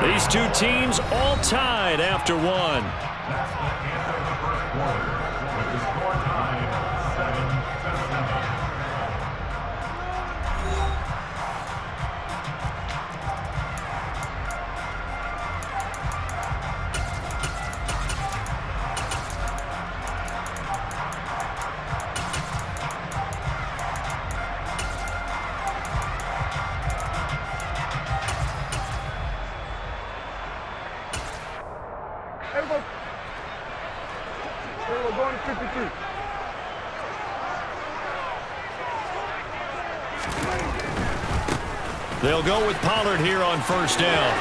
These two teams all tied after one. That's the end of the first quarter, with the score tied 7-7. We're going to 53. They'll go with Pollard here on first down.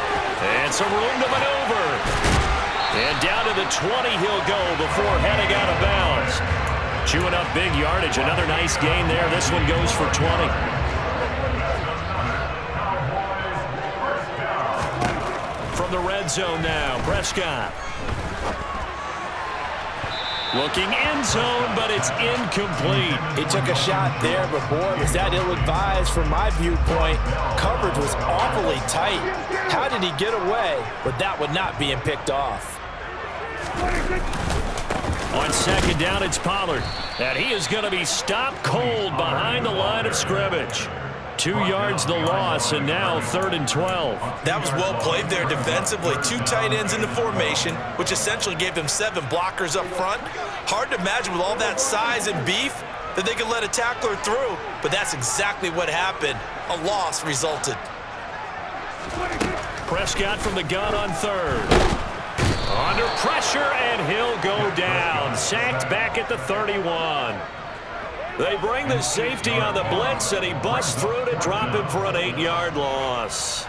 And some room to maneuver. And down to the 20 he'll go before heading out of bounds. Chewing up big yardage. Another nice gain there. This one goes for 20. From the red zone now, Prescott. Looking end zone, but it's incomplete. He took a shot there, but boy, was that ill-advised from my viewpoint. Coverage was awfully tight. How did he get away with that one not being picked off? On second down, it's Pollard. And he is going to be stopped cold behind the line of scrimmage. 2 yards the loss, and now 3rd and 12. That was well played there defensively. 2 tight ends in the formation, which essentially gave them 7 blockers up front. Hard to imagine with all that size and beef that they could let a tackler through, but that's exactly what happened. A loss resulted. Prescott from the gun on 3rd. Under pressure, and he'll go down. Sacked back at the 31. They bring the safety on the blitz, and he busts through to drop him for an 8-yard loss.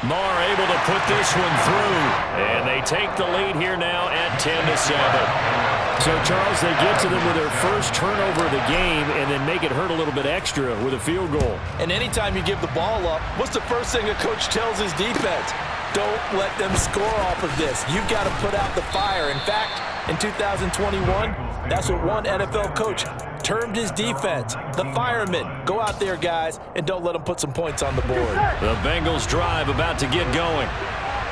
Marr able to put this one through, and they take the lead here now at 10-7. So, Charles, they get to them with their first turnover of the game and then make it hurt a little bit extra with a field goal. And anytime you give the ball up, what's the first thing a coach tells his defense? Don't let them score off of this. You've got to put out the fire. In fact, in 2021, that's what one NFL coach termed his defense, the firemen. Go out there, guys, and don't let them put some points on the board. The Bengals drive about to get going.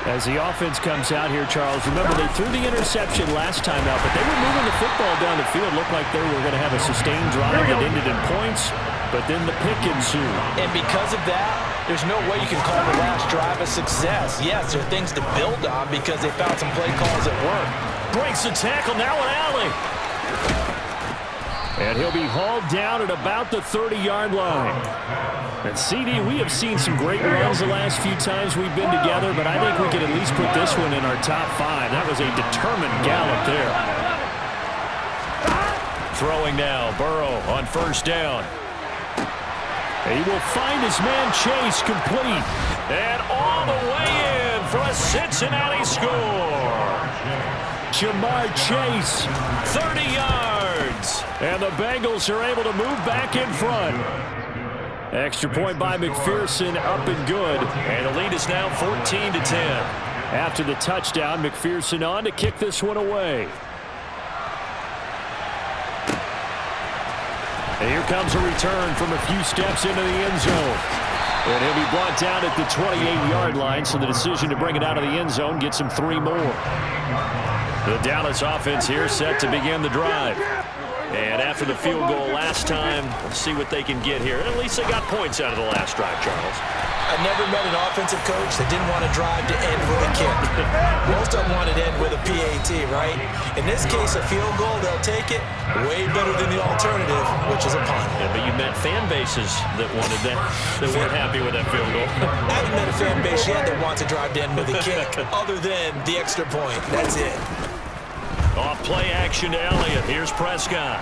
As the offense comes out here, Charles, remember they threw the interception last time out, but they were moving the football down the field. Looked like they were going to have a sustained drive that ended in points, but then the pick ensued. And because of that, there's no way you can call the last drive a success. Yes, there are things to build on because they found some play calls that work. Breaks the tackle, now an alley. And he'll be hauled down at about the 30-yard line. And, CD, we have seen some great runs the last few times we've been together, but I think we could at least put this one in our top 5. That was a determined gallop there. Throwing now, Burrow on first down. He will find his man Chase complete. And all the way in for a Cincinnati score. Jamar Chase, 30 yards. And the Bengals are able to move back in front. Extra point by McPherson, up and good. And the lead is now 14-10. After the touchdown, McPherson on to kick this one away. And here comes a return from a few steps into the end zone. And he'll be brought down at the 28-yard line, so the decision to bring it out of the end zone gets him 3 more. The Dallas offense here set to begin the drive. And after the field goal last time, we'll see what they can get here. At least they got points out of the last drive, Charles. I never met an offensive coach that didn't want to drive to end with a kick. Most of them wanted to end with a PAT, right? In this case, a field goal, they'll take it. Way better than the alternative, which is a punt. Yeah, but you met fan bases that wanted that, that weren't happy with that field goal. I haven't met a fan base yet that wants to drive to end with a kick, other than the extra point. That's it. Off play action to Elliott. Here's Prescott.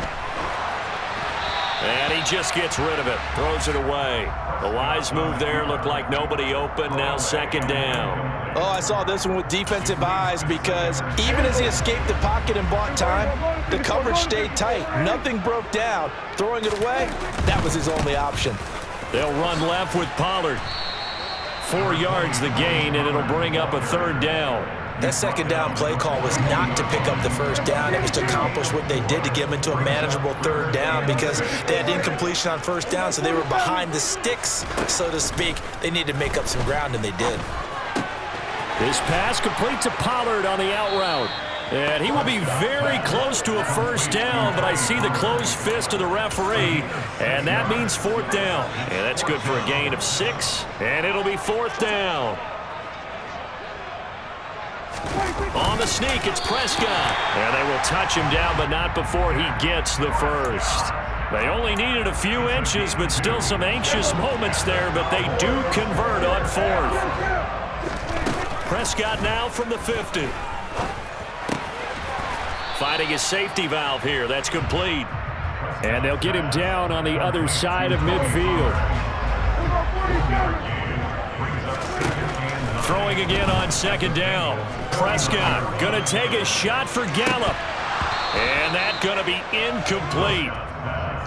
And he just gets rid of it. Throws it away. A wise move there. Looked like nobody open. Now second down. Oh, I saw this one with defensive eyes because even as he escaped the pocket and bought time, the coverage stayed tight. Nothing broke down. Throwing it away, that was his only option. They'll run left with Pollard. 4 yards the gain, and it'll bring up a 3rd down. That second down play call was not to pick up the first down. It was to accomplish what they did to get them into a manageable third down because they had incompletion on first down, so they were behind the sticks, so to speak. They needed to make up some ground, and they did. This pass complete to Pollard on the out route. And he will be very close to a first down, but I see the closed fist of the referee, and that means fourth down. And that's good for a gain of 6, and it'll be fourth down. On the sneak, it's Prescott. And they will touch him down, but not before he gets the first. They only needed a few inches, but still some anxious moments there, but they do convert on fourth. Prescott now from the 50. Finding his safety valve here. That's complete. And they'll get him down on the other side of midfield. Throwing again on second down. Prescott going to take a shot for Gallup. And that's going to be incomplete.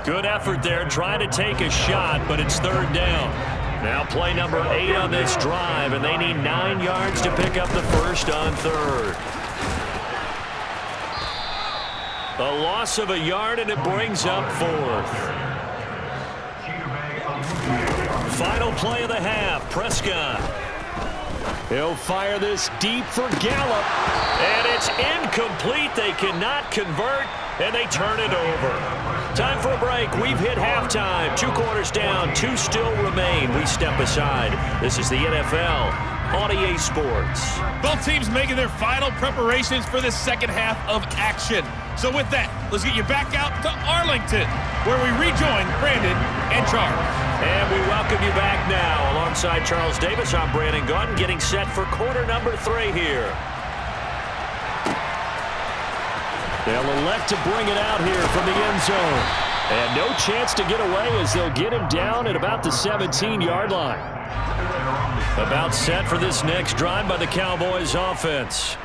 Good effort there trying to take a shot, but it's third down. Now play number 8 on this drive, and they need 9 yards to pick up the first on third. A loss of a yard, and it brings up fourth. Final play of the half, Prescott. He'll fire this deep for Gallup, and it's incomplete. They cannot convert, and they turn it over. Time for a break. We've hit halftime. 2 quarters down, 2 still remain. We step aside. This is the NFL on EA Sports. Both teams making their final preparations for the second half of action. So with that, let's get you back out to Arlington, where we rejoin Brandon and Charles. And we welcome you back now. Alongside Charles Davis, I'm Brandon Gunn, getting set for quarter number 3 here. They'll elect to bring it out here from the end zone. And no chance to get away as they'll get him down at about the 17-yard line. About set for this next drive by the Cowboys offense.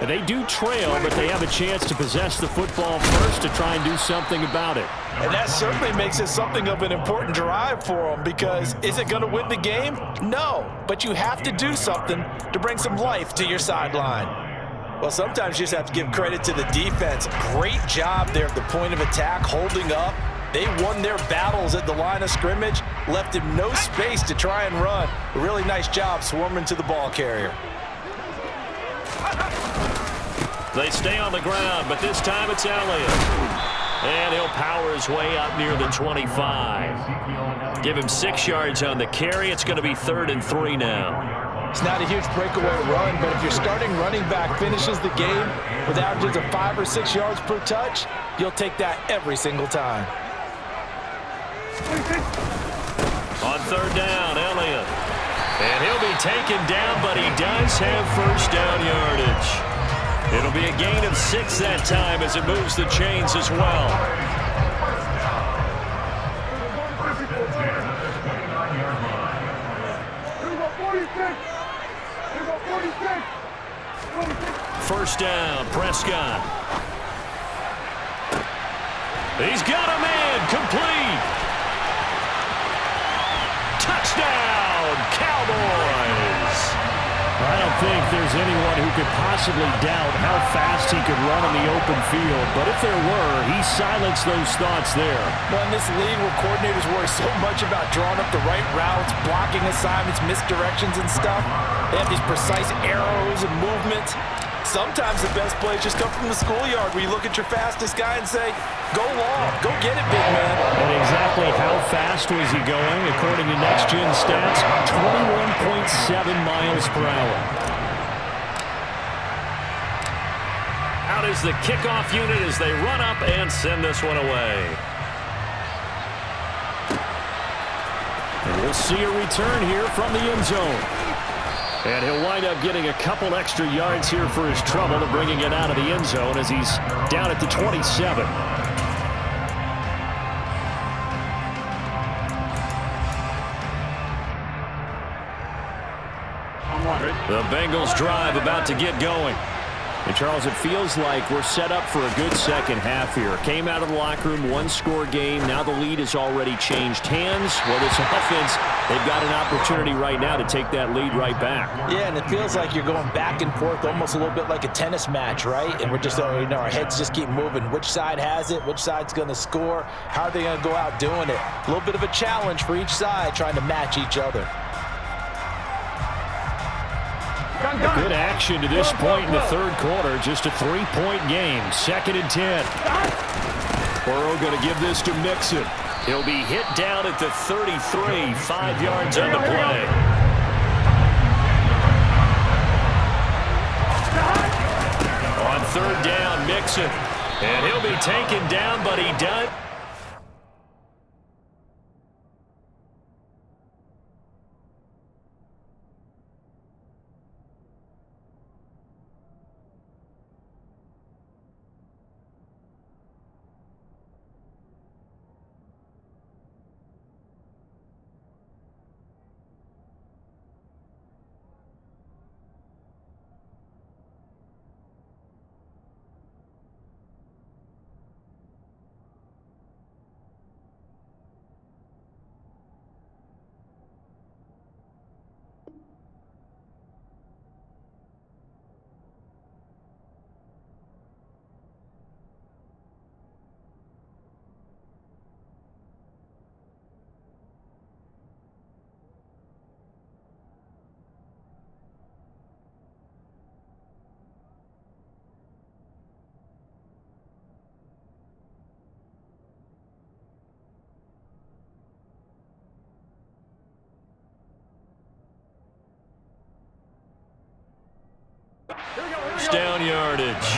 And they do trail, but they have a chance to possess the football first to try and do something about it. And that certainly makes it something of an important drive for them, because is it going to win the game? No, but you have to do something to bring some life to your sideline. Well, sometimes you just have to give credit to the defense. Great job there at the point of attack, holding up. They won their battles at the line of scrimmage, left him no space to try and run. A really nice job swarming to the ball carrier. They stay on the ground, but this time it's Elliott. And he'll power his way up near the 25. Give him 6 yards on the carry. It's going to be 3rd and 3 now. It's not a huge breakaway run, but if your starting running back finishes the game with averages of 5 or 6 yards per touch, you'll take that every single time. On 3rd down, Elliott. And he'll be taken down, but he does have first down yardage. It'll be a gain of 6 that time as it moves the chains as well. First down, Prescott. He's got a man, complete. Touchdown, Cowboys. I don't think there's anyone who could possibly doubt how fast he could run in the open field. But if there were, he silenced those thoughts there. Well, in this league where coordinators worry so much about drawing up the right routes, blocking assignments, misdirections and stuff, they have these precise arrows and movements. Sometimes the best plays just come from the schoolyard where you look at your fastest guy and say, go long, go get it, big man. And exactly how fast was he going? According to Next Gen Stats, 21.7 miles per hour. Out is the kickoff unit as they run up and send this one away. And we'll see a return here from the end zone. And he'll wind up getting a couple extra yards here for his trouble to bringing it out of the end zone as he's down at the 27. The Bengals drive about to get going. And, Charles, it feels like we're set up for a good second half here. Came out of the locker room, one-score game. Now the lead has already changed hands. Well, this offense, they've got an opportunity right now to take that lead right back. Yeah, and it feels like you're going back and forth almost a little bit like a tennis match, right? And we're just, our heads just keep moving. Which side has it? Which side's going to score? How are they going to go out doing it? A little bit of a challenge for each side trying to match each other. Good action to this point in the third quarter. Just a 3-point game. 2nd and 10. Burrow going to give this to Mixon. He'll be hit down at the 33. 5 yards on the play. On 3rd down, Mixon. And he'll be taken down, but he does. Down yardage.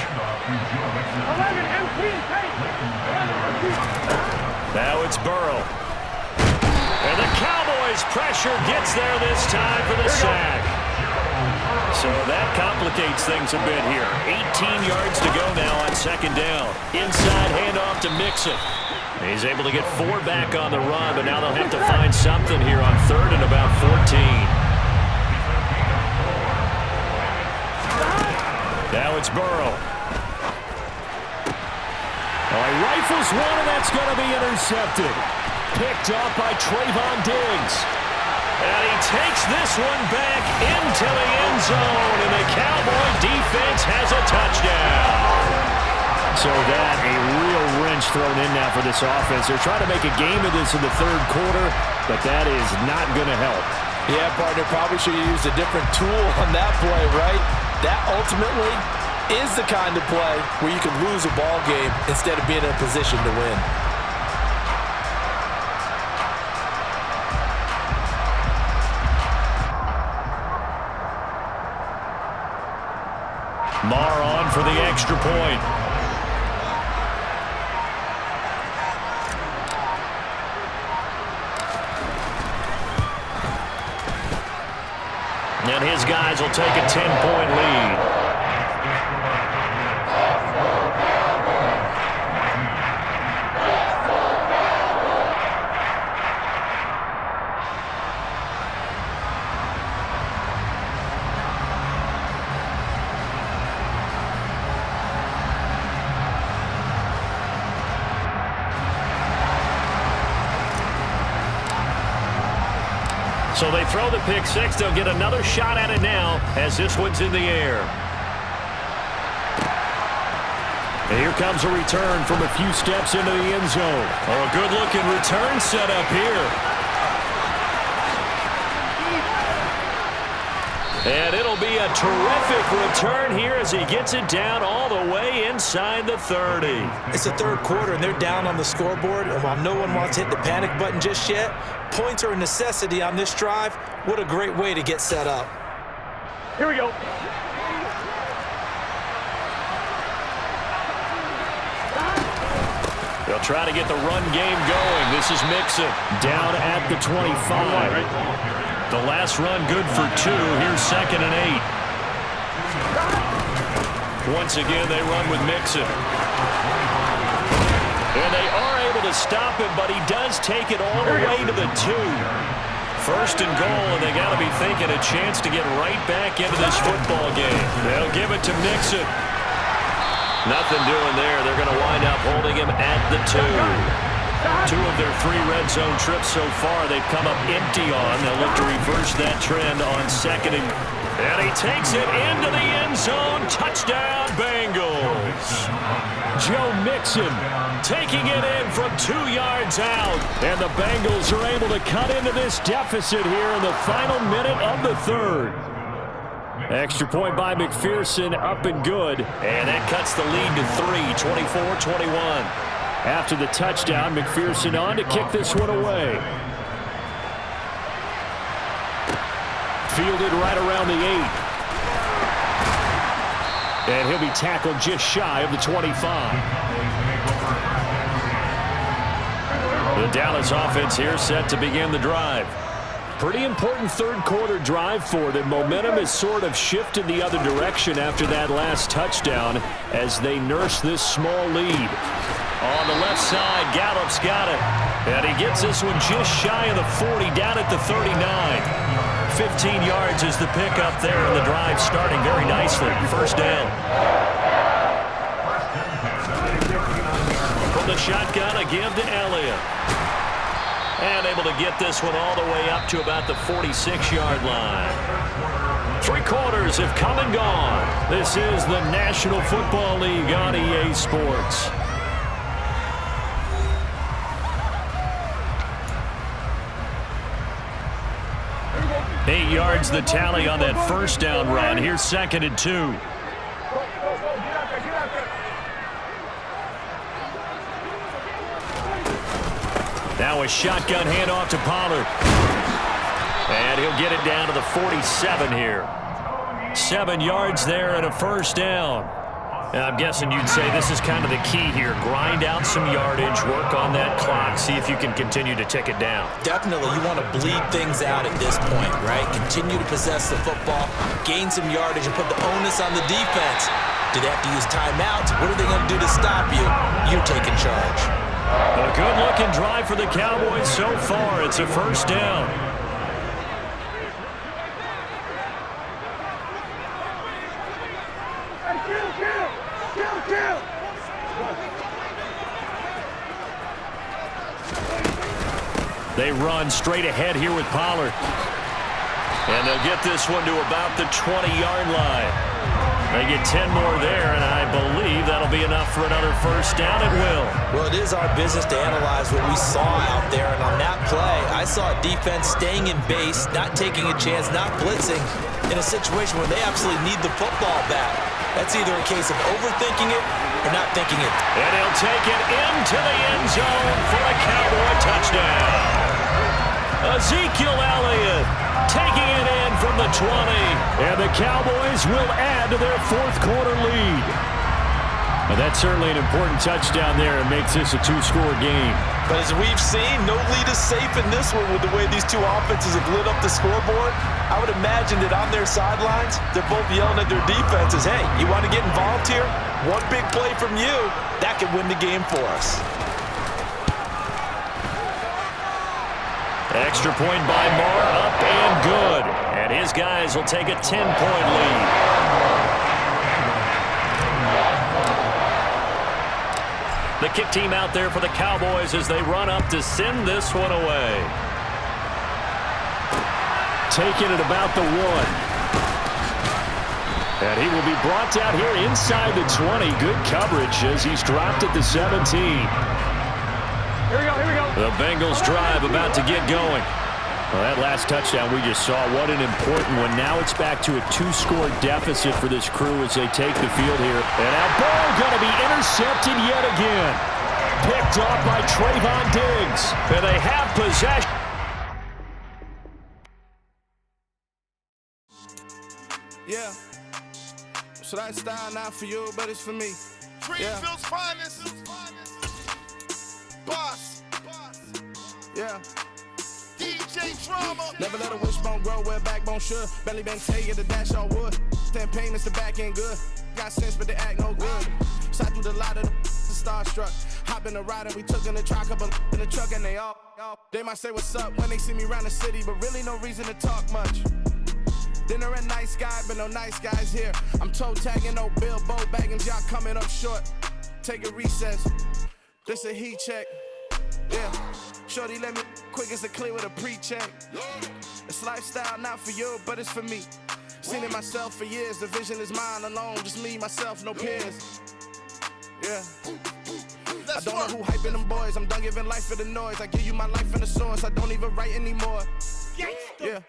Now it's Burrow. And the Cowboys' pressure gets there this time for the sack. So that complicates things a bit here. 18 yards to go now on 2nd down. Inside handoff to Mixon. He's able to get 4 back on the run, but now they'll have to find something here on 3rd and about 14. Now it's Burrow. Oh, he rifles one, and that's going to be intercepted. Picked off by Trayvon Diggs. And he takes this one back into the end zone, and the Cowboy defense has a touchdown. So that, a real wrench thrown in now for this offense. They're trying to make a game of this in the 3rd quarter, but that is not going to help. Yeah, partner, probably should have used a different tool on that play, right? That ultimately is the kind of play where you can lose a ball game instead of being in a position to win. Marr on for the extra point. And his guys will take a 10-point lead. So they throw the pick six. They'll get another shot at it now as this one's in the air. And here comes a return from a few steps into the end zone. Oh, a good-looking return set up here. And it'll be a terrific return here as he gets it down all the way inside the 30. It's the 3rd quarter, and they're down on the scoreboard. And while no one wants to hit the panic button just yet, points are a necessity on this drive. What a great way to get set up. Here we go. They'll try to get the run game going. This is Mixon down at the 25. The last run good for 2. Here's 2nd and 8. Once again, they run with Mixon. And they are able to stop him, but he does take it all the way to the 2. 1st and goal, and they got to be thinking a chance to get right back into this football game. They'll give it to Mixon. Nothing doing there. They're going to wind up holding him at the 2. 2 of their 3 red zone trips so far they've come up empty on. They'll look to reverse that trend on 2nd and he takes it into the end zone. Touchdown, Bengals. Joe Mixon taking it in from 2 yards out. And the Bengals are able to cut into this deficit here in the final minute of the 3rd. Extra point by McPherson, up and good. And that cuts the lead to 3, 24-21. After the touchdown, McPherson on to kick this one away. Fielded right around the 8. And he'll be tackled just shy of the 25. The Dallas offense here set to begin the drive. Pretty important 3rd quarter drive for them. Momentum has sort of shifted the other direction after that last touchdown as they nurse this small lead. On the left side, Gallup's got it. And he gets this one just shy of the 40, down at the 39. 15 yards is the pickup there, and the drive starting very nicely. First down. From the shotgun, a give to Elliott. And able to get this one all the way up to about the 46-yard line. 3 quarters have come and gone. This is the National Football League on EA Sports. Eight yards the tally on that first down run. Here's 2nd and 2. Now a shotgun handoff to Pollard. And he'll get it down to the 47 here. 7 yards there and a first down. I'm guessing you'd say this is kind of the key here. Grind out some yardage, work on that clock, see if you can continue to tick it down. Definitely, you want to bleed things out at this point, right? Continue to possess the football, gain some yardage, and put the onus on the defense. Do they have to use timeouts? What are they going to do to stop you? You're taking charge. A good-looking drive for the Cowboys so far. It's a first down. They run straight ahead here with Pollard. And they'll get this one to about the 20-yard line. They get 10 more there, and I believe that'll be enough for another first down. It will. Well, it is our business to analyze what we saw out there, and on that play, I saw a defense staying in base, not taking a chance, not blitzing, in a situation where they absolutely need the football back. That's either a case of overthinking it or not thinking it. And he'll take it into the end zone for a Cowboy touchdown. Ezekiel Elliott taking it in from the 20. And the Cowboys will add to their 4th quarter lead. Well, that's certainly an important touchdown there and makes this a 2-score game. But as we've seen, no lead is safe in this one with the way these two offenses have lit up the scoreboard. I would imagine that on their sidelines, they're both yelling at their defenses, hey, you want to get involved here? One big play from you, that could win the game for us. Extra point by Moore, up and good. And his guys will take a 10-point lead. The kick team out there for the Cowboys as they run up to send this one away. Taking it about the 1. And he will be brought down here inside the 20. Good coverage as he's dropped at the 17. Here we go. The Bengals drive about to get going. Well, that last touchdown we just saw, what an important one. Now it's back to a 2-score deficit for this crew as they take the field here. And now ball going to be intercepted yet again. Picked off by Trayvon Diggs. And they have possession. Yeah. So that style not for you, but it's for me. Greenfield's finest. Boss. Yeah. DJ Drama. Never let a wishbone grow where a backbone should. Belly been tell you the dash on wood. 10 payments, the back end good. Got sense, but they act no good. So I do the lot of the starstruck. Hop in the ride and we took in the truck, up in the truck and they all. They might say what's up when they see me around the city, but really no reason to talk much. Dinner at Nice Guy, but no nice guys here. I'm toe tagging, no Bilbo bagging, y'all coming up short. Take a recess. This a heat check. Yeah. Shorty let me quick as a clear with a pre-check. It's lifestyle not for you, but it's for me. Seen it myself for years. The vision is mine alone. Just me, myself, no peers. Yeah. I don't know who hyping them boys. I'm done giving life for the noise. I give you my life in the source. I don't even write anymore. Yeah.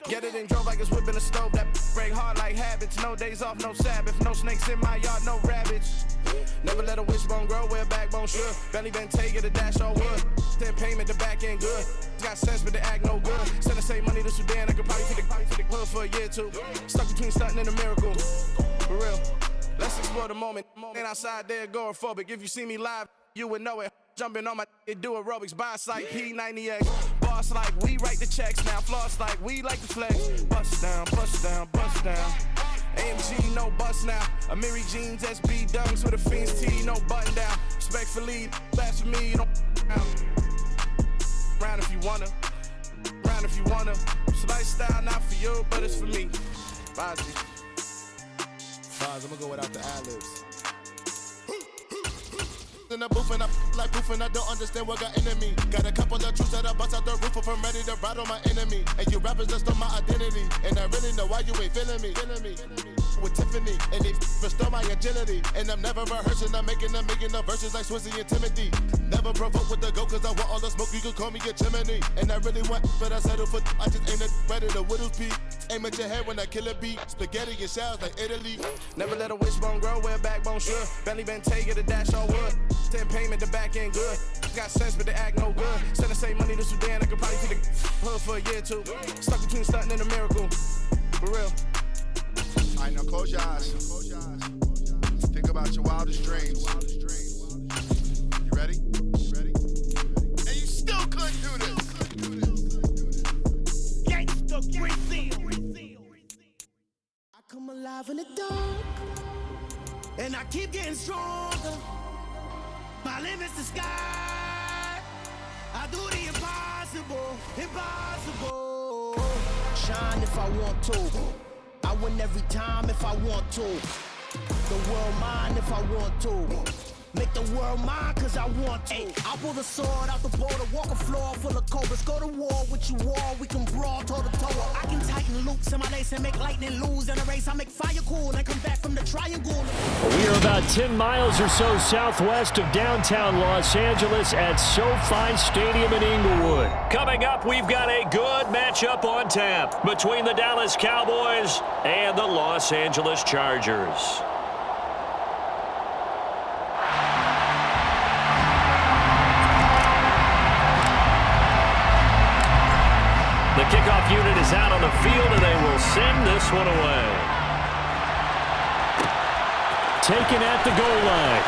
Get it and drove like it's whipping a stove. That break hard like habits. No days off, no Sabbath. No snakes in my yard, no rabbits. Never let a wishbone grow where a backbone should. Belly been take it, a dash all wood. Then payment, the back end good. Got sense, but they act no good. Send the same money to Sudan. I could probably fit the hood for a year or two. Stuck between stunting and a miracle. For real. Let's explore the moment. Ain't outside there agoraphobic. If you see me live, you would know it. Jumping on my do aerobics, buy site P90X. Boss like we write the checks now. Floss like we like to flex. Bust down, bust down, bust down. AMG, no bust now. Amiri jeans, SB dunks with a Fiends T, no button down. Respectfully, best for me, you don't round if you wanna. Round if you wanna. It's lifestyle not for you, but it's for me. Bozzy. I'm gonna go without the ad-libs. In the booth and I like proof and I don't understand what got into me. Got a couple of troops that I bust out the roof if I'm ready to ride on my enemy. And you rappers just stole my identity. And I really know why you ain't feeling me. With Tiffany and they restore my agility. And I'm never rehearsing, I'm making the verses like Swizzy and Timothy. Never provoke with the go cause I want all the smoke, you can call me a chimney. And I really want, but I settle for I just aim it better the Whittles peak. Aim at your head when I kill a beat. Spaghetti and shells like Italy. Never let a wishbone grow where a backbone should. Belly been take it, a dash all wood. Then payment, the back end good. Got sense, but they act no good. Send the same money to Sudan, I could probably fit the hood for a year or two. Stuck between stunting and a miracle. For real. All right, now close your eyes. Think about your wildest dreams. You ready? And you still couldn't do this. Gangsta Brazil. I come alive in the dark, and I keep getting stronger. My limit's the sky. I do the impossible, impossible. Shine if I want to. I win every time if I want to. The world mine if I want to. Make the world mine cause I want to. I pull the sword out the border, walk a floor full of cobras. Go to war with you all, we can brawl toe to toe. I can tighten loops in my lace and make lightning lose in a race. I make fire cool and come back from the triangle. We are about 10 miles or so southwest of downtown Los Angeles at SoFi Stadium in Inglewood. Coming up, we've got a good matchup on tap between the Dallas Cowboys and the Los Angeles Chargers. The kickoff unit is out on the field, and they will send this one away. Taken at the goal line.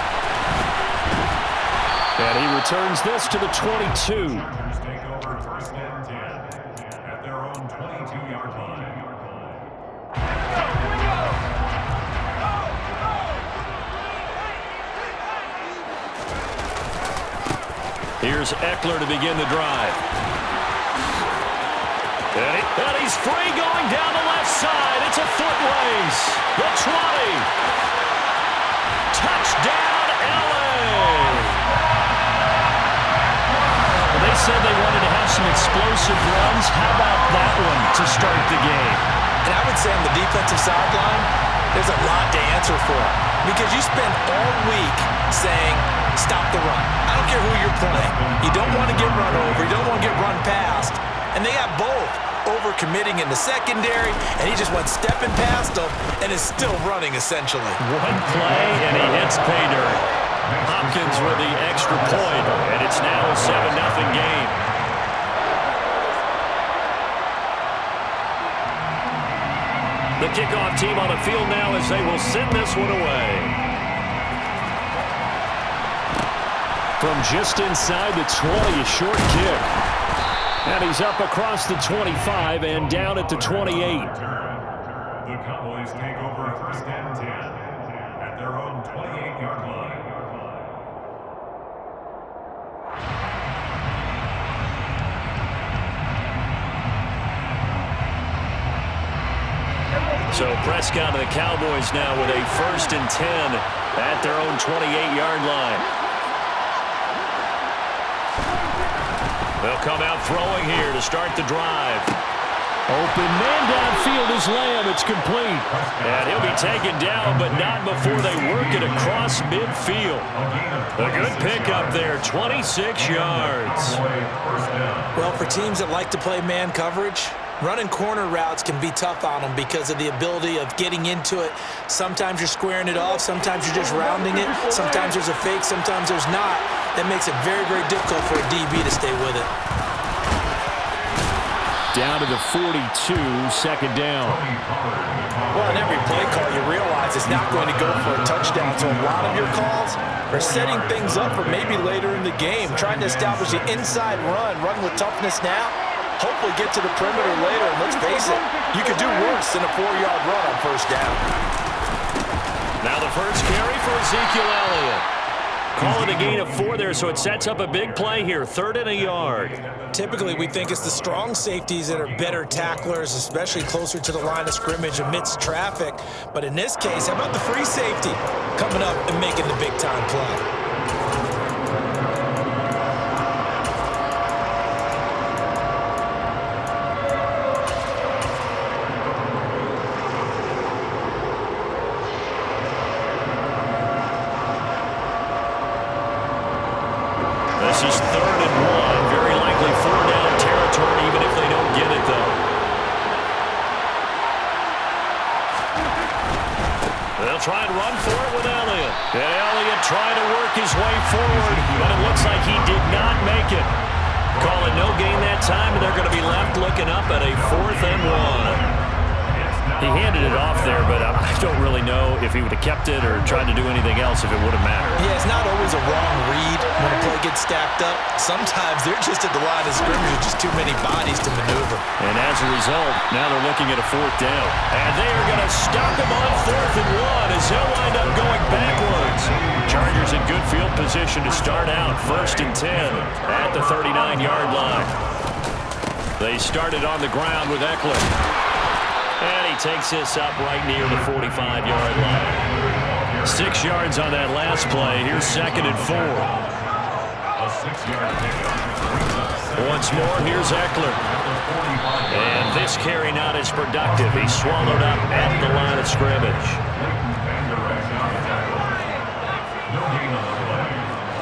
And he returns this to the 22. Chargers take over first and 10 at their own 22-yard line. Here's Eckler to begin the drive. And he's free going down the left side. It's a foot race. The 20. Touchdown, LA. They said they wanted to have some explosive runs. How about that one to start the game? And I would say on the defensive sideline, there's a lot to answer for. Because you spend all week saying, stop the run. I don't care who you're playing. You don't want to get run over. You don't want to get run past. And they got both. Over-committing in the secondary, and he just went stepping past them and is still running, essentially. One play, and he hits pay dirt. Hopkins with the extra point, and it's now a 7-0 game. The kickoff team on the field now as they will send this one away. From just inside the 20, a short kick. And he's up across the 25 and down at the 28. The Cowboys take over first and 10 at their own 28-yard line. So Prescott and the Cowboys now with a 1st and 10 at their own 28-yard line. They'll come out throwing here to start the drive. Open man downfield is Lamb. It's complete. And he'll be taken down, but not before they work it across midfield. A good pickup there, 26 yards. Well, for teams that like to play man coverage, running corner routes can be tough on them because of the ability of getting into it. Sometimes you're squaring it off. Sometimes you're just rounding it. Sometimes there's a fake. Sometimes there's not. That makes it very, very difficult for a DB to stay with it. Down to the 42, 2nd down. Well, in every play call, you realize it's not going to go for a touchdown. So a lot of your calls are setting things up for maybe later in the game, trying to establish the inside run with toughness now, hopefully get to the perimeter later. And let's face it, you could do worse than a 4-yard run on 1st down. Now the first carry for Ezekiel Elliott. Call it a gain of 4 there, so it sets up a big play here, 3rd and a yard. Typically, we think it's the strong safeties that are better tacklers, especially closer to the line of scrimmage amidst traffic. But in this case, how about the free safety coming up and making the big-time play? This is 3rd and 1. Very likely 4-down territory, even if they don't get it, though. They'll try and run for it with Elliott. And Elliott trying to work his way forward, but it looks like he did not make it. Call it no gain that time, and they're going to be left looking up at a 4th and 1. He handed it off there, but I don't really know if he would have kept it or tried to do anything else if it would have mattered. Yeah, it's not always a wrong read when a play gets stacked up. Sometimes they're just at the line of scrimmage with just too many bodies to maneuver. And as a result, now they're looking at a 4th down. And they are going to stop him on 4th and 1 as he'll wind up going backwards. Chargers in good field position to start out, 1st and 10 at the 39-yard line. They started on the ground with Eckler. And he takes this up right near the 45-yard line. 6 yards on that last play. Here's 2nd and 4. Once more, here's Eckler. And this carry not as productive. He's swallowed up at the line of scrimmage.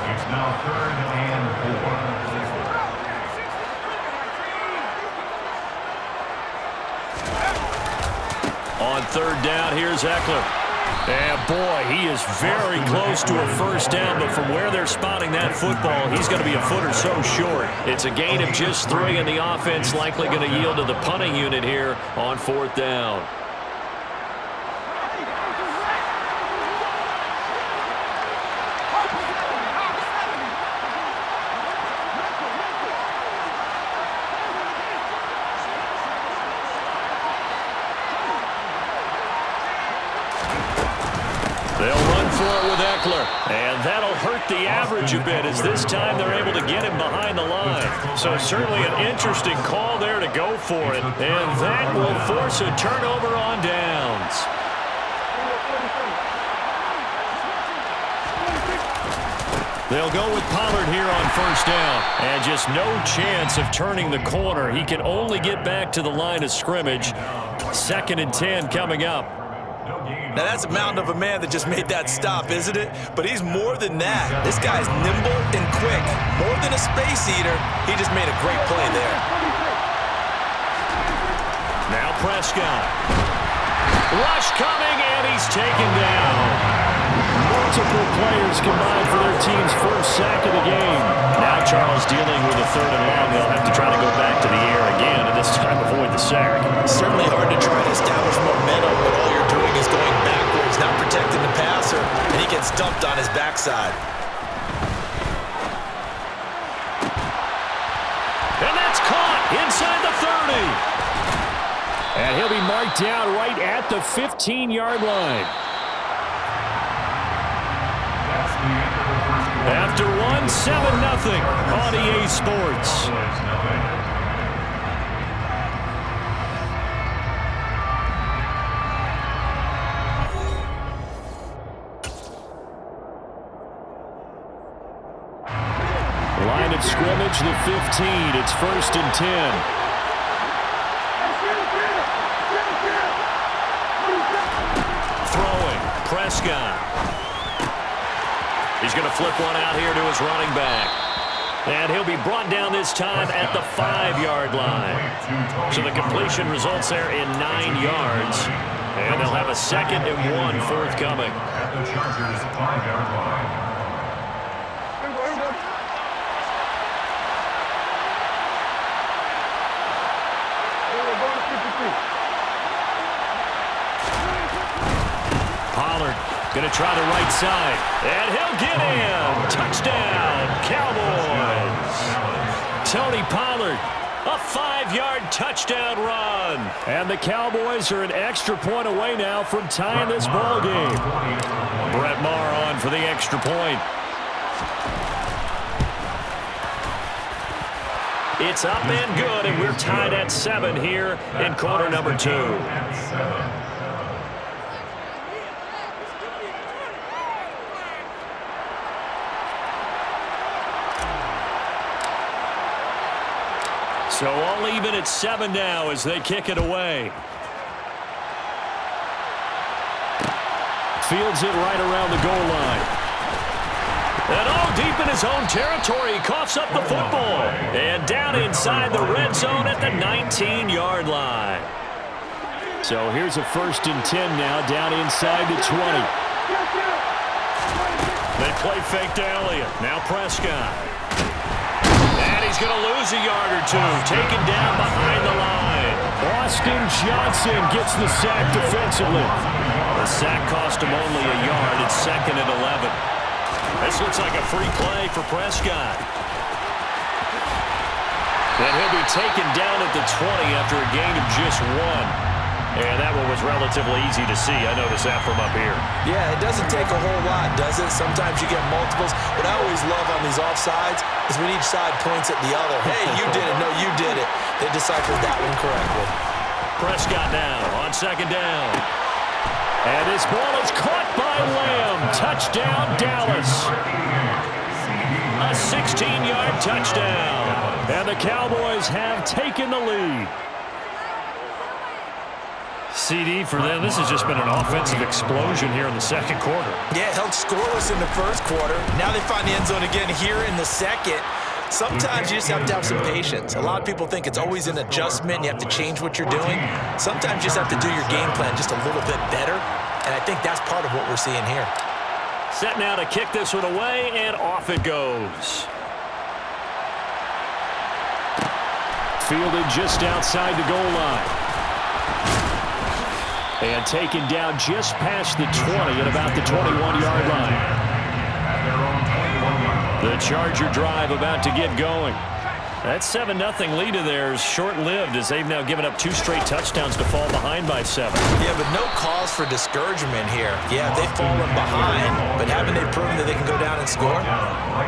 It's now 3rd and 4. On 3rd down, here's Eckler. And boy, he is very close to a 1st down, but from where they're spotting that football, he's going to be a foot or so short. It's a gain of just 3, and the offense likely going to yield to the punting unit here on 4th down. They'll run for it with Eckler, and that'll hurt the average a bit as this time they're able to get him behind the line. So certainly an interesting call there to go for it, and that will force a turnover on downs. They'll go with Pollard here on 1st down, and just no chance of turning the corner. He can only get back to the line of scrimmage. 2nd and 10 coming up. Now, that's a mountain of a man that just made that stop, isn't it? But he's more than that. This guy's nimble and quick. More than a space eater, he just made a great play there. Now Prescott. Rush coming, and he's taken down. Multiple players combined for their team's 1st sack of the game. Now Charles dealing with a 3rd and long. They'll have to try to go back to the air again, and this time avoid the sack. Certainly hard to try to establish momentum when all you're doing is going backwards, not protecting the passer, and he gets dumped on his backside. And that's caught inside the 30. And he'll be marked down right at the 15-yard line. After 1-7-0 on EA Sports. Line of scrimmage, the 15. It's 1st and 10. Throwing, Prescott. He's going to flip one out here to his running back. And he'll be brought down this time at the 5-yard line. So the completion results there in 9 yards. And they'll have a 2nd and 1 forthcoming. At the Chargers' 5-yard line. Pollard going to try the right side. And he'll get in. Touchdown, Cowboys. Tony Pollard, a 5-yard touchdown run. And the Cowboys are an extra point away now from tying this ball game. Brett Maher on for the extra point. It's up and good, and we're tied at 7 here in quarter number 2. So all even at 7 now as they kick it away. Fields it right around the goal line. And all deep in his own territory, he coughs up the football. And down inside the red zone at the 19-yard line. So here's a 1st and 10 now, down inside the 20. They play fake to Elliott. Now Prescott. And he's going to lose a yard or 2, taken down behind the line. Austin Johnson gets the sack defensively. The sack cost him only a yard. It's 2nd and 11. This looks like a free play for Prescott. And he'll be taken down at the 20 after a gain of just 1. And that one was relatively easy to see. I noticed that from up here. Yeah, it doesn't take a whole lot, does it? Sometimes you get multiples. What I always love on these offsides is when each side points at the other. Hey, you did it. No, you did it. They deciphered that one correctly. Prescott now on 2nd down. And this ball is caught by Lamb. Touchdown, Dallas. A 16-yard touchdown. And the Cowboys have taken the lead. CD for them. This has just been an offensive explosion here in the 2nd quarter. Yeah, held scoreless in the 1st quarter. Now they find the end zone again here in the 2nd. Sometimes you just have to have some patience. A lot of people think it's always an adjustment. You have to change what you're doing. Sometimes you just have to do your game plan just a little bit better. And I think that's part of what we're seeing here. Set now to kick this one away, and off it goes. Fielded just outside the goal line. And taken down just past the 20 at about the 21-yard line. The Charger drive about to get going. That 7-0 lead of theirs short-lived as they've now given up 2 straight touchdowns to fall behind by 7. Yeah, but no cause for discouragement here. Yeah, they've fallen behind, but haven't they proven that they can go down and score?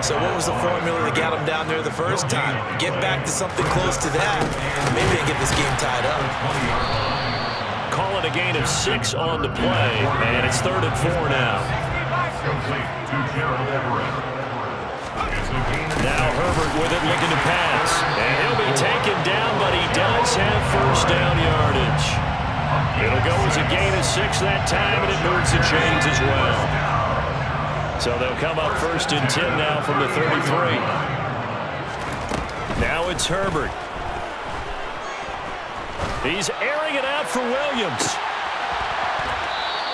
So what was the formula that got them down there the first time? Get back to something close to that. Maybe they get this game tied up. Call it a gain of 6 on the play, and it's 3rd and 4 now. Now Herbert with it, looking to pass. And he'll be taken down, but he does have 1st down yardage. It'll go as a gain of 6 that time, and it moves the chains as well. So they'll come up 1st and 10 now from the 33. Now it's Herbert. He's airing it out for Williams.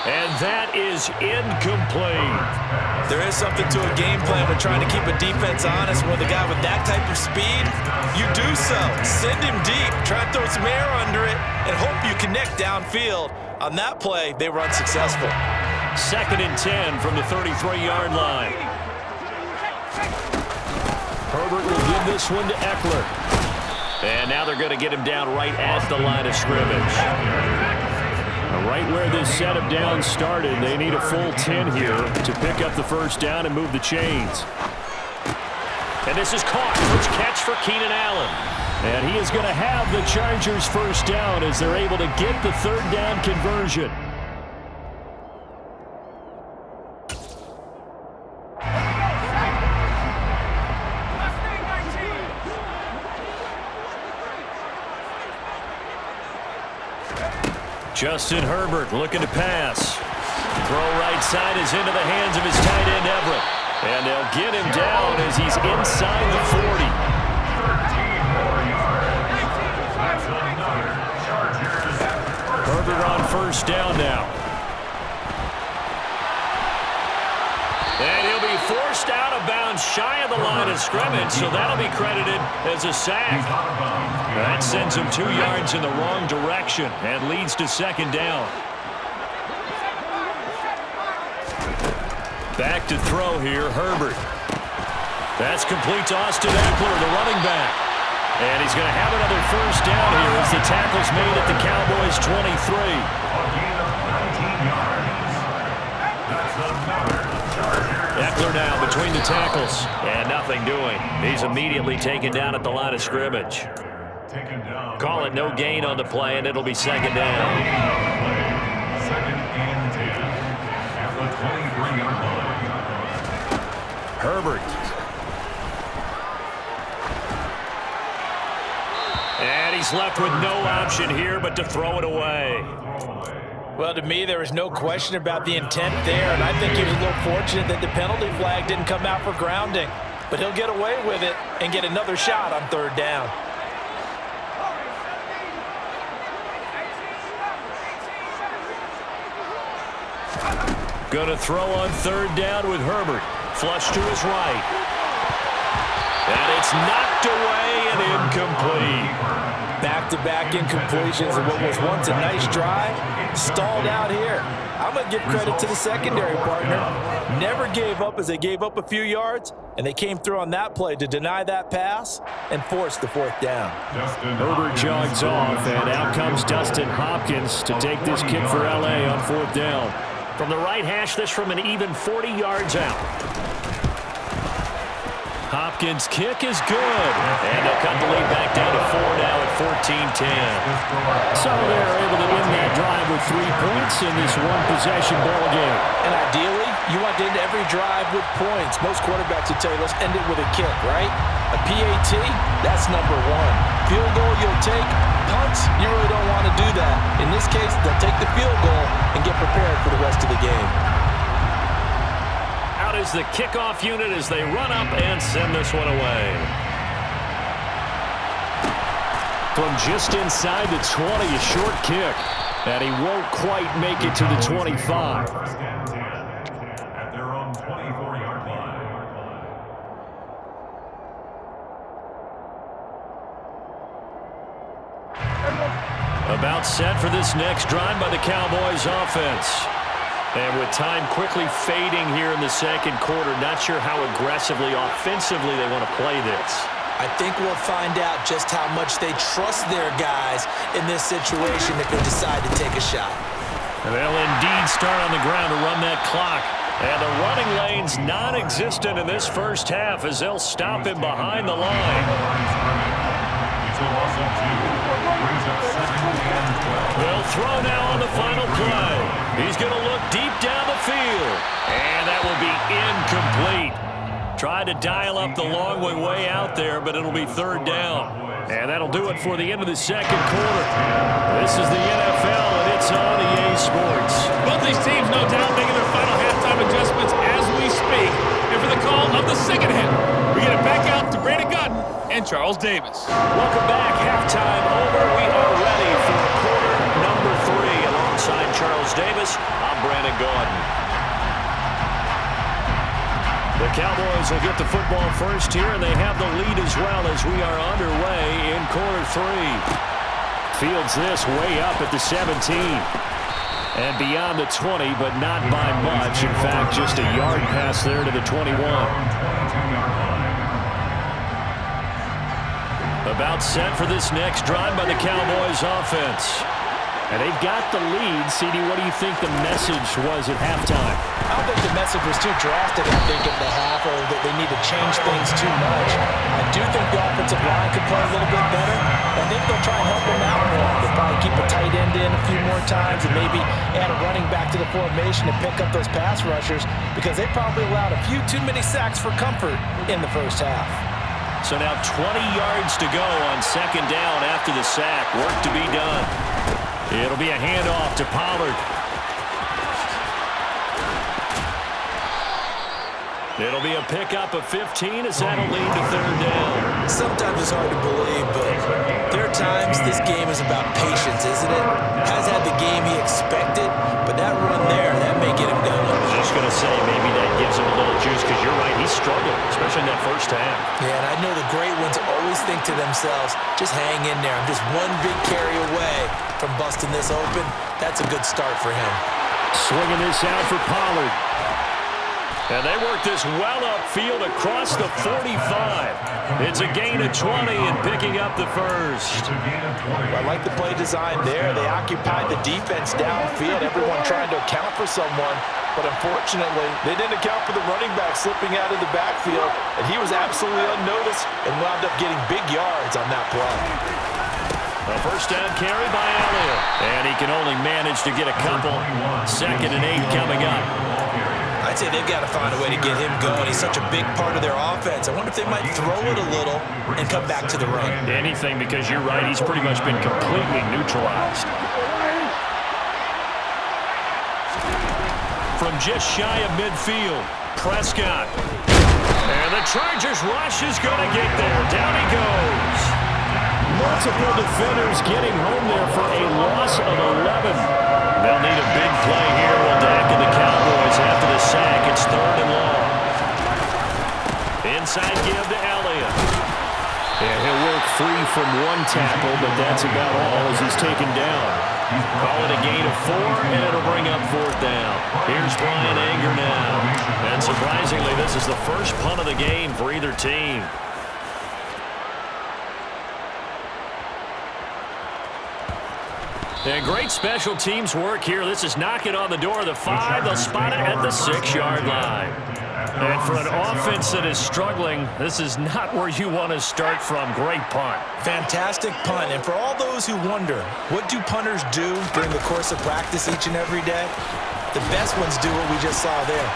And that is incomplete. There is something to a game plan with trying to keep a defense honest with a guy with that type of speed. You do so. Send him deep. Try to throw some air under it and hope you connect downfield. On that play, they were unsuccessful. 2nd and 10 from the 33-yard line. Herbert will give this one to Eckler. And now they're going to get him down right at the line of scrimmage. Right where this setup down started, they need a full 10 here to pick up the 1st down and move the chains. And this is caught. First catch for Keenan Allen. And he is going to have the Chargers' 1st down as they're able to get the 3rd down conversion. Justin Herbert looking to pass. Throw right side is into the hands of his tight end, Everett. And they'll get him down as he's inside the 40. Herbert on first down now. And he'll be forced out of bounds shy of the line of scrimmage, so that'll be credited as a sack. That sends him 2 yards in the wrong direction and leads to second down. Back to throw here, Herbert. That's complete to Austin Eckler, the running back. And he's going to have another first down here as the tackle's made at the Cowboys' 23. Eckler now between the tackles. And nothing doing. He's immediately taken down at the line of scrimmage. Call it no gain on the play, and it'll be second down. Second and 10 at the 23-yard line. Herbert. And he's left with no option here but to throw it away. Well, to me, there was no question about the intent there, and I think he was a little fortunate that the penalty flag didn't come out for grounding. But he'll get away with it and get another shot on third down. Going to throw on third down with Herbert. Flush to his right. And it's knocked away and incomplete. Back-to-back incompletions of what was once a nice drive, stalled out here. I'm going to give credit to the secondary partner. Never gave up as they gave up a few yards, and they came through on that play to deny that pass and force the fourth down. Herbert jogs off, and out comes Dustin Hopkins to take this kick for L.A. on fourth down. From the right hash, this from an even 40 yards out. Hopkins' kick is good. And they'll cut the lead back down to 4 now at 14-10. So they're able to win that drive with 3 points in this one-possession ball game. And ideally, you want to end every drive with points. Most quarterbacks would tell you, let's end it with a kick, right? A PAT, that's number 1. Field goal you'll take. Punts, you really don't want to do that. In this case, they'll take the field goal and get prepared for the rest of the game. Out is the kickoff unit as they run up and send this one away. From just inside the 20, a short kick. And he won't quite make it to the 25. First and 10 at their own 24-yard line. About set for this next drive by the Cowboys offense. And with time quickly fading here in the second quarter, not sure how aggressively, offensively they want to play this. I think we'll find out just how much they trust their guys in this situation if they decide to take a shot. And they'll indeed start on the ground to run that clock. And the running lane's non-existent in this first half as they'll stop him behind the line. They'll throw now on the final play. He's going to look deep down the field. And that will be incomplete. Tried to dial up the long way out there, but it'll be third down. And that'll do it for the end of the second quarter. This is the NFL, and it's on EA Sports. Both these teams, no doubt, making their final halftime adjustments as we speak. And for the call of the second half, we get it back out to Brandon Godden and Charles Davis. Welcome back. Halftime over. We are ready for quarter number 3. Alongside Charles Davis, I'm Brandon Godden. The Cowboys will get the football first here, and they have the lead as well as we are underway in quarter 3. Fields this way up at the 17. And beyond the 20, but not by much. In fact, just a yard pass there to the 21. About set for this next drive by the Cowboys offense. And they've got the lead. CD, what do you think the message was at halftime? I don't think the message was too drastic, I think, at the half, or that they need to change things too much. I do think the offensive line could play a little bit better. I think they'll try and help them out more. They'll probably keep a tight end in a few more times and maybe add a running back to the formation and pick up those pass rushers because they probably allowed a few too many sacks for comfort in the first half. So now 20 yards to go on second down after the sack. Work to be done. It'll be a handoff to Pollard. It'll be a pickup of 15 as that'll lead to third down. Sometimes it's hard to believe, but there are times this game is about patience, isn't it? Has had the game he expected, but that run there, that may get him going. I was just going to say maybe that gives him a little juice because you're right, he struggled, especially in that first half. Yeah, and I know the great ones always think to themselves, just hang in there. I'm just one big carry away from busting this open. That's a good start for him. Swinging this out for Pollard. And they work this well upfield across the 45. It's a gain of 20 and picking up the first. I like the play design there. They occupied the defense downfield, everyone trying to account for someone. But unfortunately, they didn't account for the running back slipping out of the backfield, and he was absolutely unnoticed and wound up getting big yards on that play. A first down carry by Elliott. And he can only manage to get a couple. 2nd and 8 coming up. I'd say they've got to find a way to get him going. He's such a big part of their offense. I wonder if they might throw it a little and come back to the run. Anything, because you're right, he's pretty much been completely neutralized. From just shy of midfield, Prescott. And the Chargers rush is going to get there. Down he goes. Multiple defenders getting home there for a loss of 11. They'll need a big play here. Will Dak and the Cowboys after the sack. It's 3rd and long. Inside give to Elliott. And he'll work free from one tackle, but that's about all as he's taken down. Call it a gain of 4, and it'll bring up 4th down. Here's Brian Anger now. And surprisingly, this is the first punt of the game for either team. And great special teams work here. This is knocking on the door of the 5. They'll spot it at the 6-yard line. And for an offense that is struggling, this is not where you want to start from. Great punt. Fantastic punt. And for all those who wonder, what do punters do during the course of practice each and every day? The best ones do what we just saw there.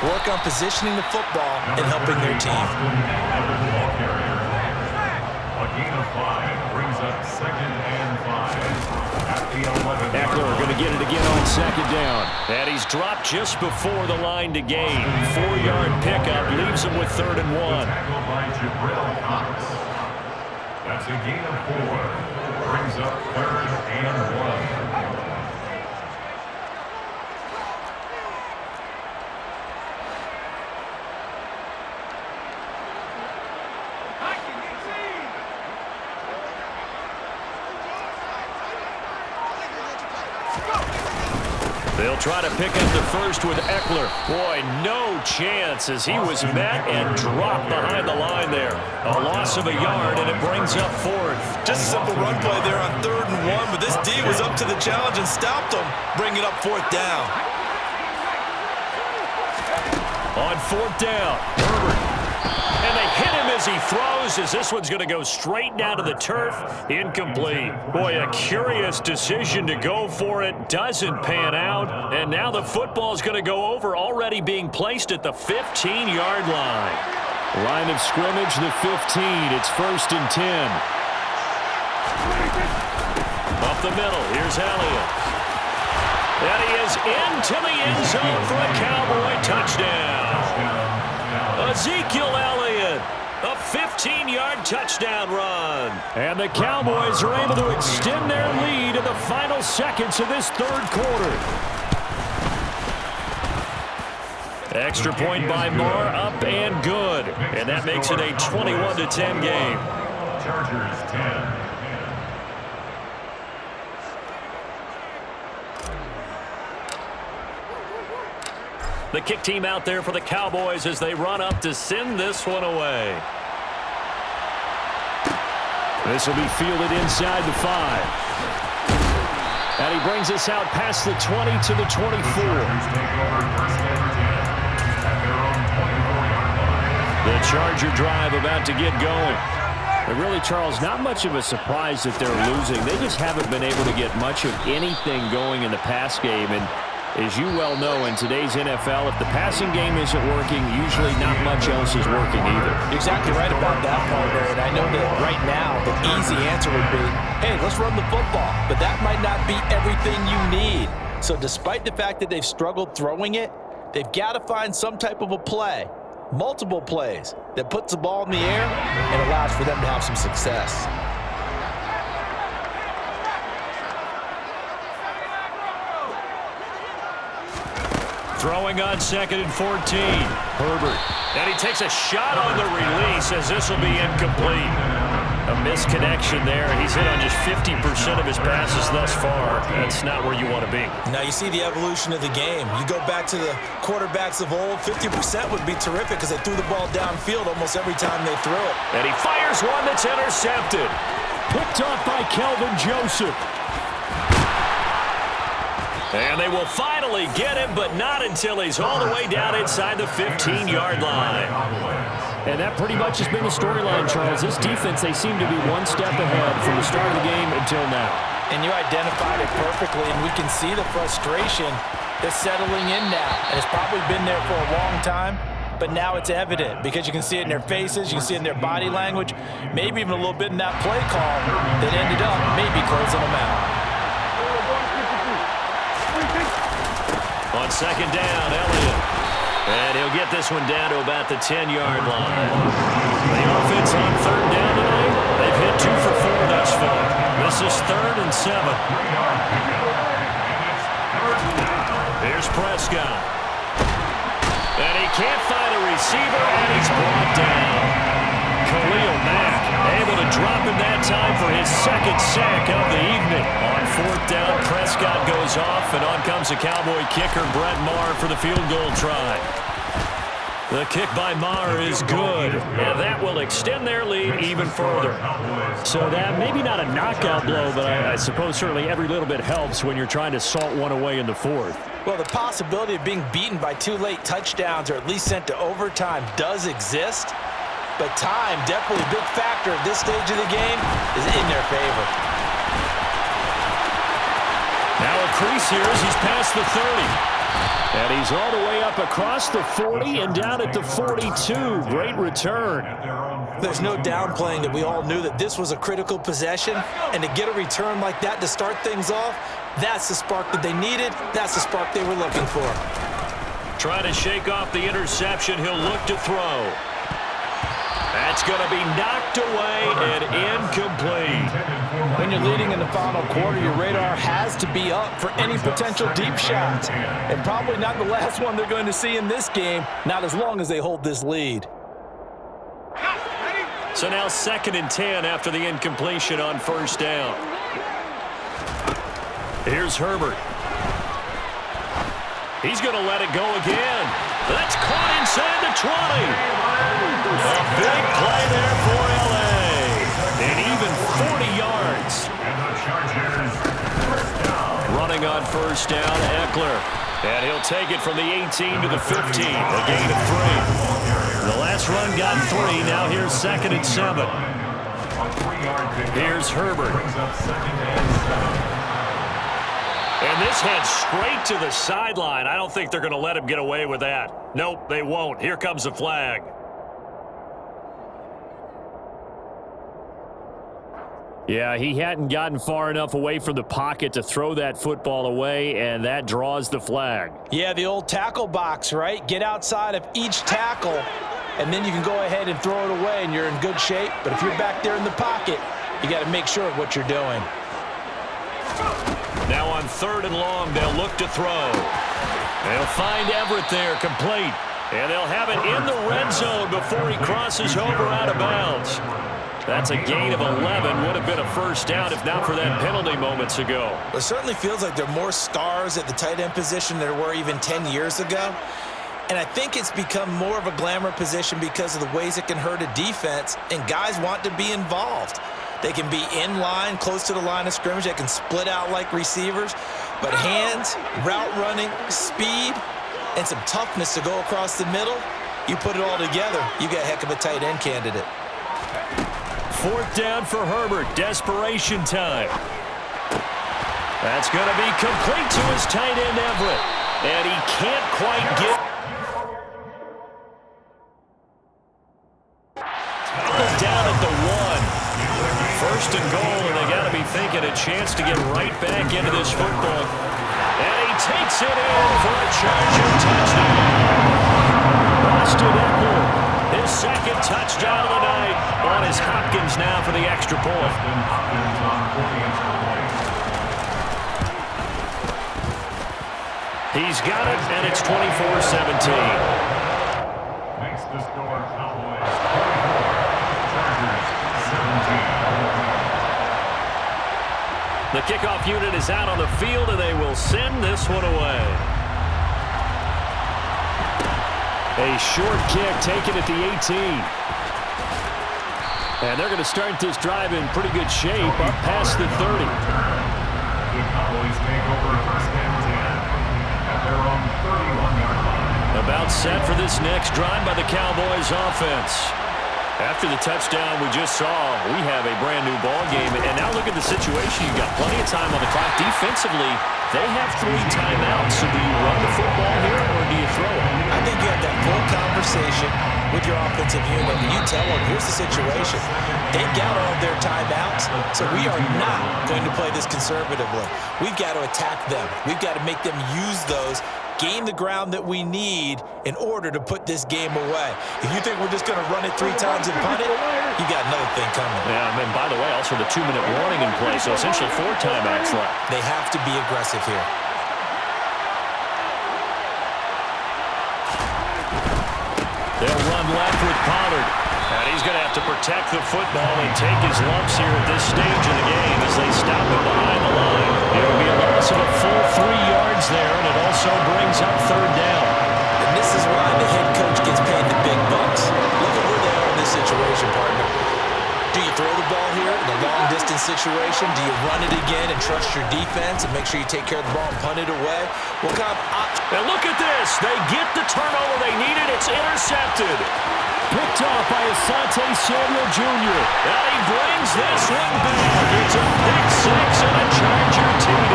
Work on positioning the football and helping their team. A gain of 5 brings up 2nd and 5. Eckler going to get it again on 2nd down. And he's dropped just before the line to gain. 4-yard pickup leaves him with 3rd and 1. Tackled by Jabril Cox. That's a gain of 4. Brings up 3rd and 1. They'll try to pick up the first with Eckler. Boy, no chance as he was met and dropped behind the line there. A loss of a yard, and it brings up 4th. Just a simple run play there on 3rd and 1, but this D was up to the challenge and stopped him, bringing up 4th down. On 4th down, Herbert. And they hit him as he throws, as this one's going to go straight down to the turf. Incomplete. Boy, a curious decision to go for it. Doesn't pan out. And now the football's going to go over, already being placed at the 15-yard line. Line of scrimmage, the 15. It's 1st and 10. Up the middle, here's Elliott. And he is into the end zone for a Cowboy touchdown. Ezekiel Elliott, a 15-yard touchdown run. And the Cowboys are able to extend their lead in the final seconds of this 3rd quarter. Extra point by Marr, up and good. And that makes it a 21-10 game. Chargers 10. The kick team out there for the Cowboys as they run up to send this one away. This will be fielded inside the 5. And he brings us out past the 20 to the 24. The Charger drive about to get going. But really, Charles, not much of a surprise that they're losing. They just haven't been able to get much of anything going in the pass game. And As you well know, in today's NFL, if the passing game isn't working, usually not much else is working either. You're exactly right about that, partner. And I know that right now the easy answer would be, hey, let's run the football. But that might not be everything you need. So despite the fact that they've struggled throwing it, they've got to find some type of a play, multiple plays, that puts the ball in the air and allows for them to have some success. Throwing on 2nd and 14. Herbert. And he takes a shot on the release as this will be incomplete. A misconnection there. He's hit on just 50% of his passes thus far. That's not where you want to be. Now you see the evolution of the game. You go back to the quarterbacks of old, 50% would be terrific because they threw the ball downfield almost every time they threw it. And he fires one that's intercepted. Picked off by Kelvin Joseph. And they will finally get him, but not until he's all the way down inside the 15-yard line. And that pretty much has been the storyline, Charles. This defense, they seem to be one step ahead from the start of the game until now. And you identified it perfectly, and we can see the frustration that's settling in now. And it's probably been there for a long time, but now it's evident because you can see it in their faces, you can see it in their body language, maybe even a little bit in that play call that ended up maybe closing them out. On 2nd down, Elliott. And he'll get this one down to about the 10-yard line. The offense on 3rd down tonight, they've hit 2 for 4 thus far. This is 3rd and 7. Here's Prescott. And he can't find a receiver, and he's brought down. Khalil Mack able to drop him that time for his 2nd sack of the evening. On 4th down, Prescott goes off, and on comes the Cowboy kicker, Brett Maher, for the field goal try. The kick by Maher is good, and that will extend their lead even further. So that maybe not a knockout blow, but I suppose certainly every little bit helps when you're trying to salt one away in the 4th. Well, the possibility of being beaten by 2 late touchdowns or at least sent to overtime does exist. But time, definitely a big factor at this stage of the game, is in their favor. Now a crease here as he's past the 30. And he's all the way up across the 40 and down at the 42. Great return. There's no downplaying that we all knew that this was a critical possession. And to get a return like that to start things off, that's the spark that they needed. That's the spark they were looking for. Trying to shake off the interception. He'll look to throw. That's going to be knocked away and incomplete. When you're leading in the final quarter, your radar has to be up for any potential deep shots. And probably not the last one they're going to see in this game, not as long as they hold this lead. So now 2nd and 10 after the incompletion on 1st down. Here's Herbert. He's going to let it go again. That's caught inside the 20. A big play there for L.A. And even 40 yards. Running on 1st down, Eckler. And he'll take it from the 18 to the 15. A gain of 3. The last run got 3. Now here's 2nd and 7. Here's Herbert. And this heads straight to the sideline. I don't think they're going to let him get away with that. Nope, they won't. Here comes the flag. Yeah, he hadn't gotten far enough away from the pocket to throw that football away, and that draws the flag. Yeah, the old tackle box, right? Get outside of each tackle, and then you can go ahead and throw it away, and you're in good shape. But if you're back there in the pocket, you got to make sure of what you're doing. Now on 3rd and long, they'll look to throw. They'll find Everett there, complete. And they'll have it in the red zone before he crosses over out of bounds. That's a gain of 11. Would have been a 1st down if not for that penalty moments ago. It certainly feels like there are more stars at the tight end position than there were even 10 years ago. And I think it's become more of a glamour position because of the ways it can hurt a defense, and guys want to be involved. They can be in line, close to the line of scrimmage. They can split out like receivers. But hands, route running, speed, and some toughness to go across the middle, you put it all together, you got a heck of a tight end candidate. 4th down for Herbert. Desperation time. That's going to be complete to his tight end, Everett. And he can't quite get... Tackled down at the 1. First and goal, and they got to be thinking a chance to get right back into this football. And he takes it in for a Charger touchdown. Austin Eckler, his second touchdown of the night. On is Hopkins now for the extra point. He's got it, and it's 24-17. Makes the score Cowboys 24, Chargers 17. The kickoff unit is out on the field, and they will send this one away. A short kick taken at the 18. And they're going to start this drive in pretty good shape up past the 30. The Cowboys take over first and 10 at their own 31-yard line. About set for this next drive by the Cowboys offense. After the touchdown we just saw, we have a brand-new ball game. And now look at the situation. You've got plenty of time on the clock. Defensively, they have 3 timeouts. So do you run the football here or do you throw it? I think you have that full conversation with your offensive unit, and you tell them, here's the situation. They've got all of their timeouts, so we are not going to play this conservatively. We've got to attack them. We've got to make them use those, gain the ground that we need in order to put this game away. If you think we're just going to run it 3 times and punt it, you got another thing coming. Yeah, and by the way, also the 2-minute warning in play, so essentially 4 timeouts left. They have to be aggressive here. They'll run left with Pollard. And he's going to have to protect the football and take his lumps here at this stage of the game as they stop him behind the line. It'll be a loss of a full 3 yards there, and it also brings up 3rd down. And this is why the head coach gets paid the big bucks. Look at where they are in this situation, partner. Do you throw the ball here in a long-distance situation? Do you run it again and trust your defense and make sure you take care of the ball and punt it away? What kind of and look at this. They get the turnover they needed. It's intercepted. Picked off by Asante Samuel Jr. And he brings this one back. It's a pick 6 and a Charger TD.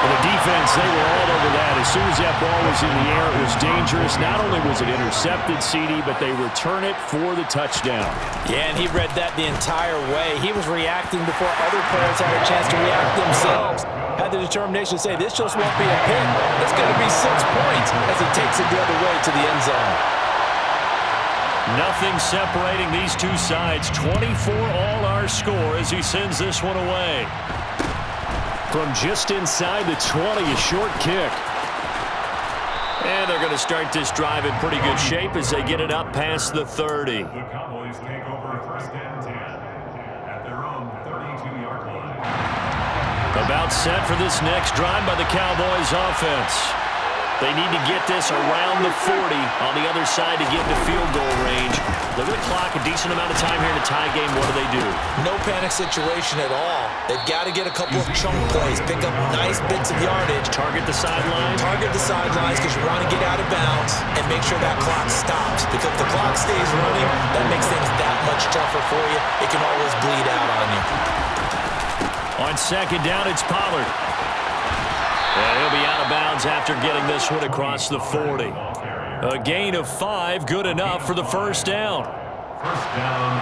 For the defense, they were all over that. As soon as that ball was in the air, it was dangerous. Not only was it intercepted, CD, but they return it for the touchdown. Yeah, and he read that the entire way. He was reacting before other players had a chance to react themselves. Had the determination to say, this just won't be a pick. It's going to be 6 points as he takes it the other way to the end zone. Nothing separating these two sides. 24 all our score as he sends this one away. From just inside the 20, a short kick. And they're going to start this drive in pretty good shape as they get it up past the 30. The Cowboys take over first and 10 at their own 32-yard line. About set for this next drive by the Cowboys offense. They need to get this around the 40 on the other side to get into field goal range. Look at the clock, a decent amount of time here in a tie game. What do? No panic situation at all. They've got to get a couple of chunk plays, pick up nice bits of yardage. Target the sidelines. Target the sidelines because you want to get out of bounds and make sure that clock stops. Because if the clock stays running, that makes things that much tougher for you. It can always bleed out on you. On second down, it's Pollard. And he'll be out of bounds after getting this one across the 40. A gain of 5, good enough for the first down. First down,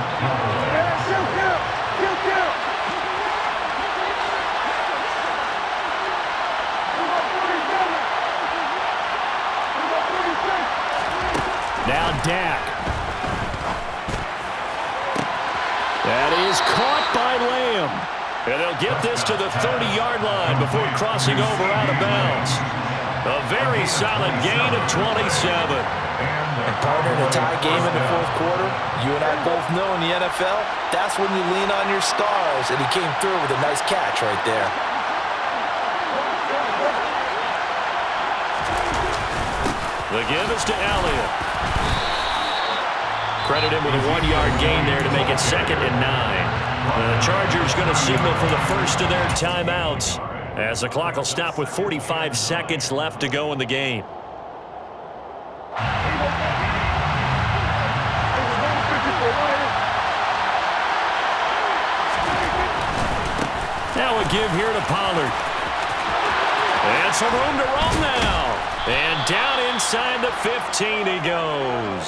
Now Dak. That is caught by Lamb. And they'll get this to the 30-yard line before crossing over out of bounds. A very solid gain of 27. And partner, in a tie game in the 4th quarter, you and I both know in the NFL, that's when you lean on your stars. And he came through with a nice catch right there. The give is to Elliott. Credit him with a 1-yard gain there to make it 2nd and 9. The Chargers going to signal for the first of their timeouts as the clock will stop with 45 seconds left to go in the game. Now a give here to Pollard. And got some room to roam now. And down inside the 15 he goes.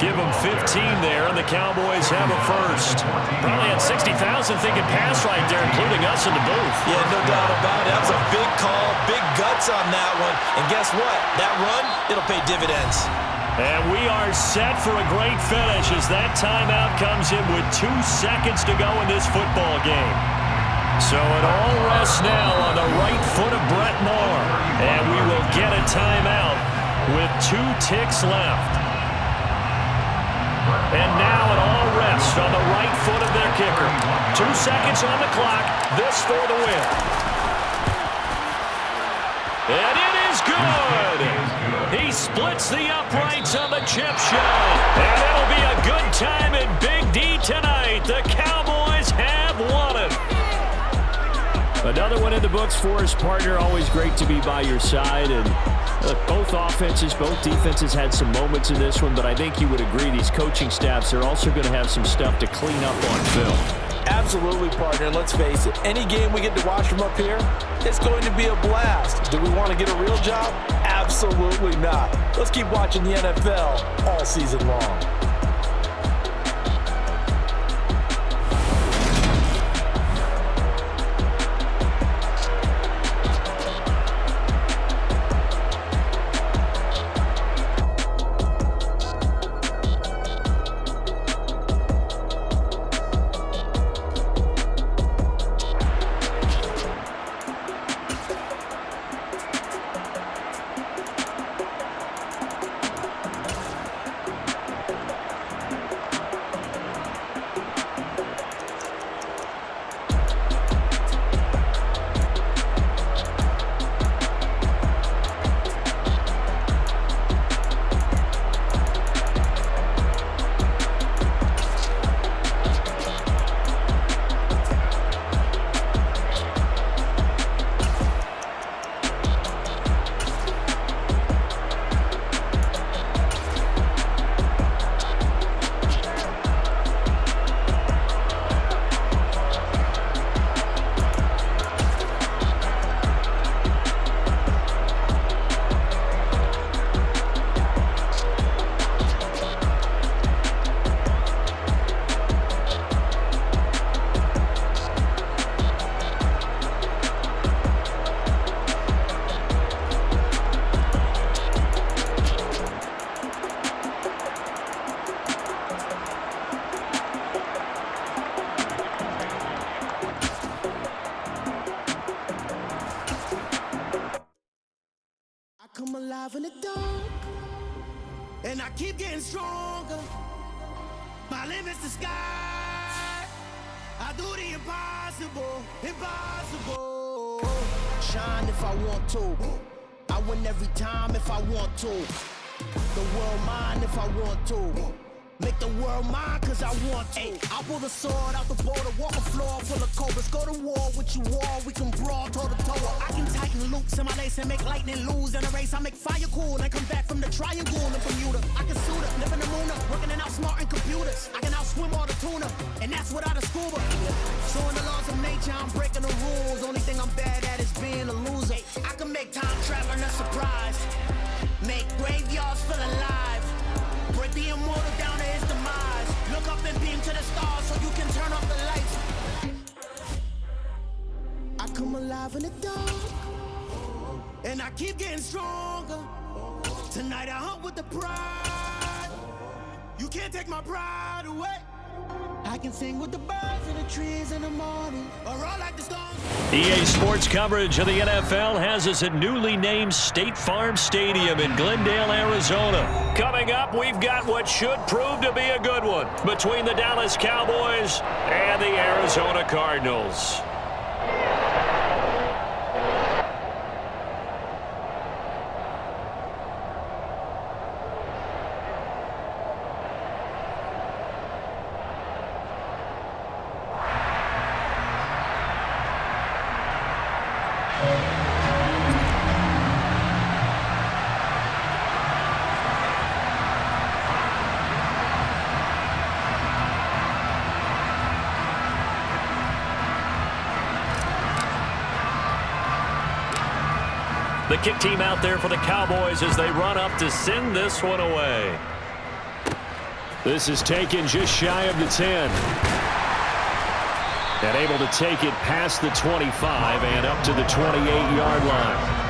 Give him 15 there, and the Cowboys have a first. Probably had 60,000 thinking pass right there, including us in the booth. Yeah, no doubt about it. That was a big call, big guts on that one. And guess what? That run, it'll pay dividends. And we are set for a great finish as that timeout comes in with 2 seconds to go in this football game. So it all rests now on the right foot of Brett Moore. And we will get a timeout with 2 ticks left. And now it all rests on the right foot of their kicker. 2 seconds on the clock. This for the win. And it is good. He splits the uprights on the chip shot. And it'll be a good time in Big D tonight. The Cowboys have won it. Another one in the books for his partner. Always great to be by your side. And both offenses, both defenses had some moments in this one, but I think you would agree these coaching staffs are also going to have some stuff to clean up on film. Absolutely, partner. And let's face it, any game we get to watch from up here, it's going to be a blast. Do we want to get a real job? Absolutely not. Let's keep watching the NFL all season long. Come alive in the dark, and I keep getting stronger. My limit's the sky. I do the impossible, impossible. Shine if I want to. I win every time if I want to. The world mine if I want to. Make the world mine cause I want to. I'll pull the sword out the border, walk a floor full of cobras. Go to war with you all, we can brawl toe to toe. I can tighten loops in my lace and make lightning lose in a race. I make fire cool and come back from the triangle in Bermuda. I can suit up, live in the moon up, working and outsmarting computers. I can outswim all the tuna, and that's without a scuba. So in the laws of nature, I'm breaking the rules. Only thing I'm bad at is being a loser. I can make time traveling a surprise. Make graveyards feel alive. Break the immortal down to his demise. Look up and beam to the stars so you can turn off the lights. I come alive in the dark, and I keep getting stronger. Tonight I hunt with the pride. You can't take my pride away. I can sing with the birds and the trees in the morning, or all like the stars. EA Sports coverage of the NFL has us at newly named State Farm Stadium in Glendale, Arizona. Coming up, we've got what should prove to be a good one between the Dallas Cowboys and the Arizona Cardinals. The kick team out there for the Cowboys as they run up to send this one away. This is taken just shy of the 10. And able to take it past the 25 and up to the 28-yard line.